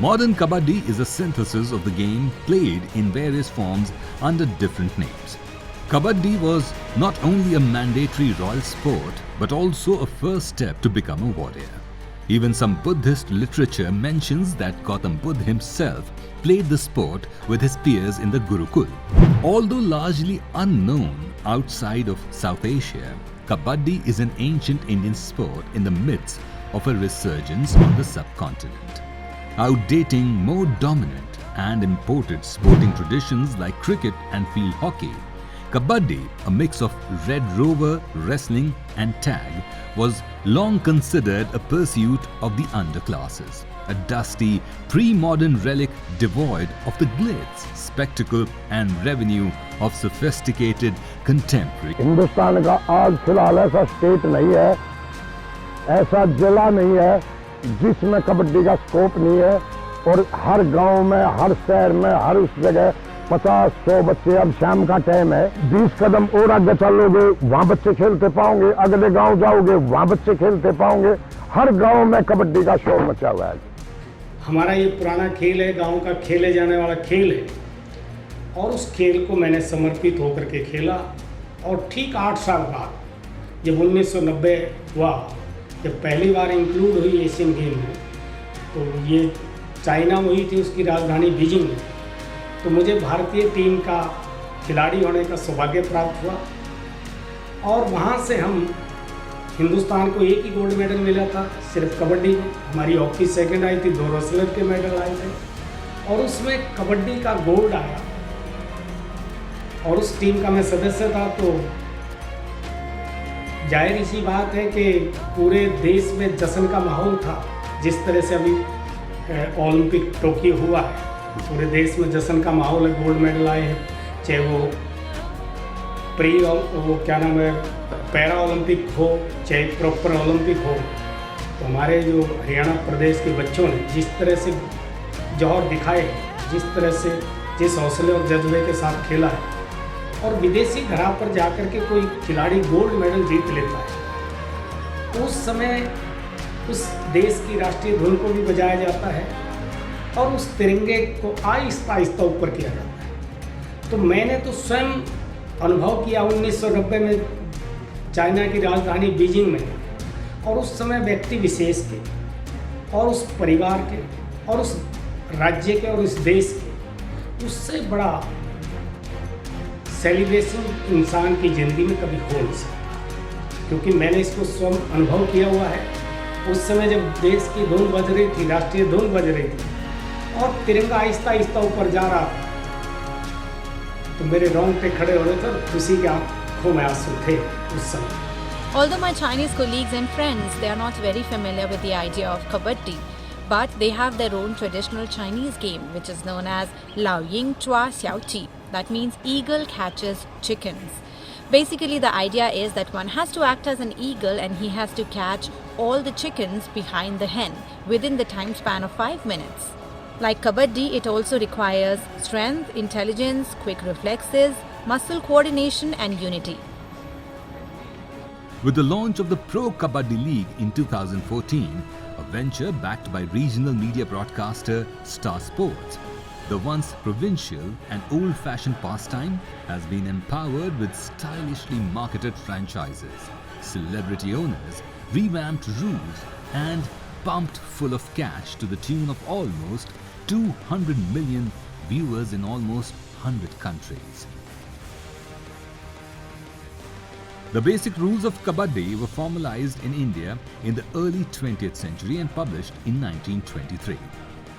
Modern Kabaddi is a synthesis of the game played in various forms under different names. Kabaddi was not only a mandatory royal sport but also a first step to become a warrior. Even some Buddhist literature mentions that Gautam Buddha himself played the sport with his peers in the Gurukul. Although largely unknown outside of South Asia, Kabaddi is an ancient Indian sport in the midst of a resurgence on the subcontinent. Outdating more dominant and imported sporting traditions like cricket and field hockey, Kabaddi, a mix of Red Rover, wrestling and tag, was long considered a pursuit of the underclasses, a dusty, pre-modern relic devoid of the glitz, spectacle and revenue of sophisticated contemporary. Hindustan का आज फिलहाल ऐसा state नहीं है, ऐसा जिला नहीं है जिसमें कबड्डी का स्कोप नहीं है, और हर गांव में, हर शहर में, हर उस जगह 50-100 बच्चे। अब शाम का टाइम है, 20 कदम और आगे चलोगे वहाँ बच्चे खेलते पाओगे, अगले गांव जाओगे वहाँ बच्चे खेलते पाओगे। हर गांव में कबड्डी का शोर मचा हुआ है। हमारा ये पुराना खेल है, गांव का खेले जाने वाला खेल है, और उस खेल को मैंने समर्पित होकर के खेला। और ठीक 8 साल बाद जब 1990 हुआ, जब पहली बार इंक्लूड हुई एशियन गेम में, तो ये चाइना हुई थी, उसकी राजधानी बीजिंग में, तो मुझे भारतीय टीम का खिलाड़ी होने का सौभाग्य प्राप्त हुआ। और वहाँ से हम हिंदुस्तान को एक ही गोल्ड मेडल मिला था सिर्फ कबड्डी में। हमारी हॉकी सेकंड आई थी, 2 रेसलर के मेडल आए थे, और उसमें कबड्डी का गोल्ड आया। और उस टीम का मैं सदस्य था, तो जाहिर सी बात है कि पूरे देश में जश्न का माहौल था। जिस तरह से अभी ओलंपिक टोक्यो हुआ है, पूरे देश में जश्न का माहौल है, गोल्ड मेडल आए हैं, चाहे वो वो क्या नाम है, पैरा ओलंपिक हो चाहे प्रॉपर ओलंपिक हो। तो हमारे जो हरियाणा प्रदेश के बच्चों ने जिस तरह से जौहर दिखाए, जिस तरह से जिस हौसले और जज्बे के साथ खेला है, और विदेशी धरा पर जाकर के कोई खिलाड़ी गोल्ड मेडल जीत लेता है, उस समय उस देश की राष्ट्रीय धुन को भी बजाया जाता है और उस तिरंगे को आहिस्ता आहिस्ता ऊपर किया जाता है। तो मैंने तो स्वयं अनुभव किया 1990 में चाइना की राजधानी बीजिंग में, और उस समय व्यक्ति विशेष के और उस परिवार के और उस राज्य के और उस देश के, उससे बड़ा सेलिब्रेशन इंसान की ज़िंदगी में कभी हो नहीं सकता, क्योंकि मैंने इसको स्वयं अनुभव किया हुआ है। उस समय जब देश की धुन बज रही थी, राष्ट्रीय धुन बज रही थी और तिरंगा आहिस्ता आहिस्ता ऊपर जा रहा था, तो मेरे रोंगटे खड़े हो रहे थे और खुशी के आंखों में आंसू थे उस समय। Although my Chinese colleagues and friends, they are not very familiar with the idea of Kabaddi, but they have their own traditional Chinese game, which is known as Lao Ying Chua Xiao Chi. That means eagle catches chickens. Basically, the idea is that one has to act as an eagle and he has to catch all the chickens behind the hen within the time span of 5 minutes. Like Kabaddi, it also requires strength, intelligence, quick reflexes, muscle coordination and unity. With the launch of the Pro Kabaddi League in 2014, a venture backed by regional media broadcaster Star Sports, the once provincial and old-fashioned pastime has been empowered with stylishly marketed franchises, celebrity owners, revamped rules and pumped full of cash to the tune of almost 200 million viewers in almost 100 countries. The basic rules of Kabaddi were formalized in India in the early 20th century and published in 1923.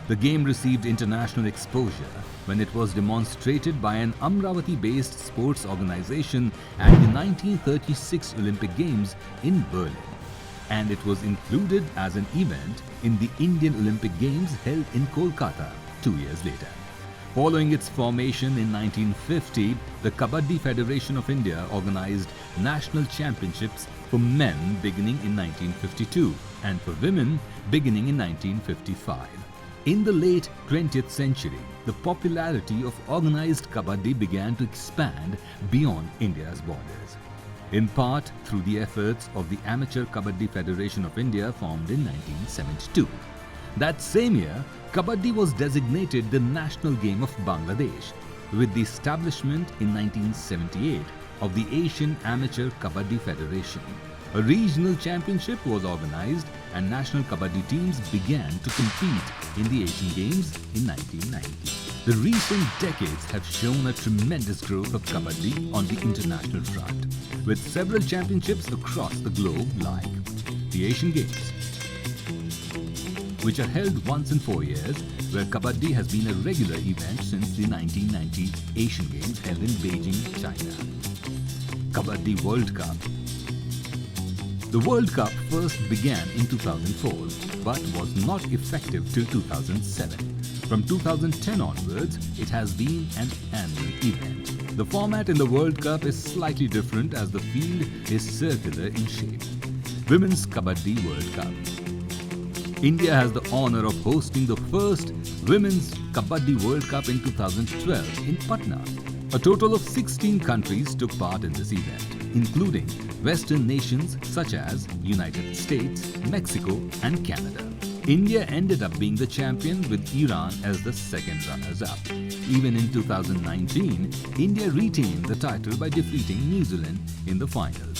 The game received international exposure when it was demonstrated by an Amravati-based sports organization at the 1936 Olympic Games in Berlin, and it was included as an event in the Indian Olympic Games held in Kolkata 2 years later. Following its formation in 1950, the Kabaddi Federation of India organized national championships for men beginning in 1952 and for women beginning in 1955. In the late 20th century, the popularity of organized Kabaddi began to expand beyond India's borders, in part through the efforts of the Amateur Kabaddi Federation of India formed in 1972. That same year, Kabaddi was designated the national game of Bangladesh with the establishment in 1978 of the Asian Amateur Kabaddi Federation. A regional championship was organized and national Kabaddi teams began to compete in the Asian Games in 1990. The recent decades have shown a tremendous growth of Kabaddi on the international front, with several championships across the globe like the Asian Games, which are held once in 4 years, where Kabaddi has been a regular event since the 1990 Asian Games held in Beijing, China. Kabaddi World Cup. The World Cup first began in 2004 but was not effective till 2007. From 2010 onwards, it has been an annual event. The format in the World Cup is slightly different as the field is circular in shape. Women's Kabaddi World Cup. India has the honor of hosting the first Women's Kabaddi World Cup in 2012 in Patna. A total of 16 countries took part in this event, including Western nations such as United States, Mexico and Canada. India ended up being the champion with Iran as the second runners-up. Even in 2019, India retained the title by defeating New Zealand in the finals.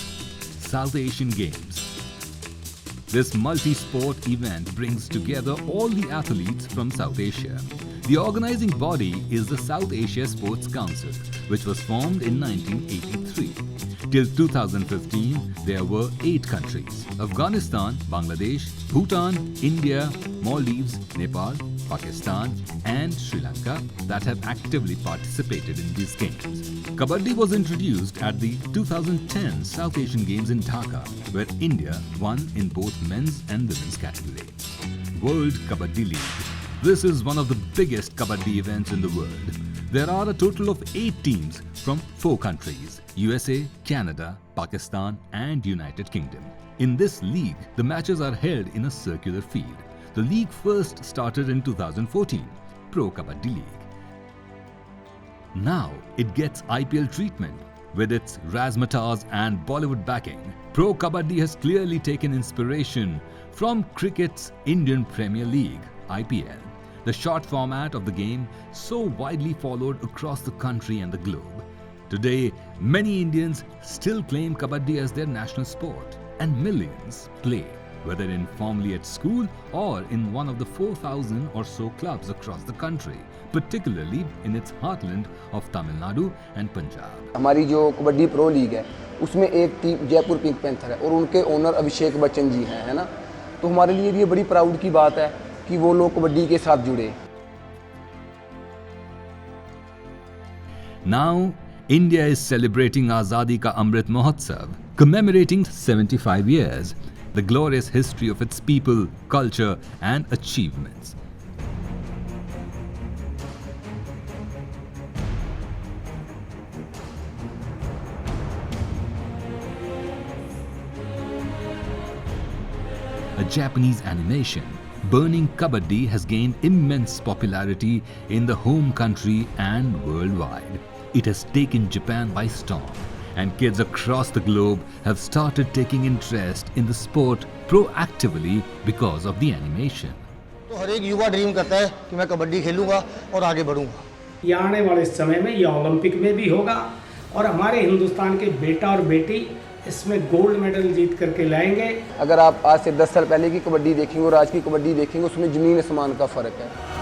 South Asian Games. This multi-sport event brings together all the athletes from South Asia. The organizing body is the South Asia Sports Council, which was formed in 1983. Till 2015, there were 8 countries: Afghanistan, Bangladesh, Bhutan, India, Maldives, Nepal, Pakistan and Sri Lanka that have actively participated in these games. Kabaddi was introduced at the 2010 South Asian Games in Dhaka, where India won in both men's and women's category. World Kabaddi League. This is one of the biggest Kabaddi events in the world. There are a total of 8 teams from 4 countries: USA, Canada, Pakistan and United Kingdom. In this league, the matches are held in a circular field. The league first started in 2014, Pro Kabaddi League. Now it gets IPL treatment. With its razzmatazz and Bollywood backing, Pro Kabaddi has clearly taken inspiration from cricket's Indian Premier League, IPL. The short format of the game so widely followed across the country and the globe. Today, many Indians still claim Kabaddi as their national sport, and millions play, whether informally at school or in one of the 4,000 or so clubs across the country, particularly in its heartland of Tamil Nadu and Punjab. हमारी जो kabaddi pro league है उसमें एक team Jaipur pink panther है और उनके owner Abhishek Bachchan ji हैं, है ना। तो हमारे लिए ये बड़ी प्राउड की बात है कि वो लोग कबड्डी के साथ जुड़े। Now, India is celebrating Azadi Ka Amrit Mahotsav, commemorating 75 years, the glorious history of its people, culture and achievements. A Japanese animation, Burning Kabaddi has gained immense popularity in the home country and worldwide. It has taken Japan by storm, and kids across the globe have started taking interest in the sport proactively because of the animation. तो हर एक युवा dream करता है कि मैं कबड्डी खेलूंगा और आगे बढ़ूंगा। ये आने वाले समय में ये ओलंपिक में भी होगा और हमारे हिंदुस्तान के बेटा और बेटी इसमें गोल्ड मेडल जीत करके लाएंगे। अगर आप आज से 10 साल पहले की कबड्डी देखेंगे और आज की कबड्डी देखेंगे उसमें ज़मीन आसमान का फ़र्क है।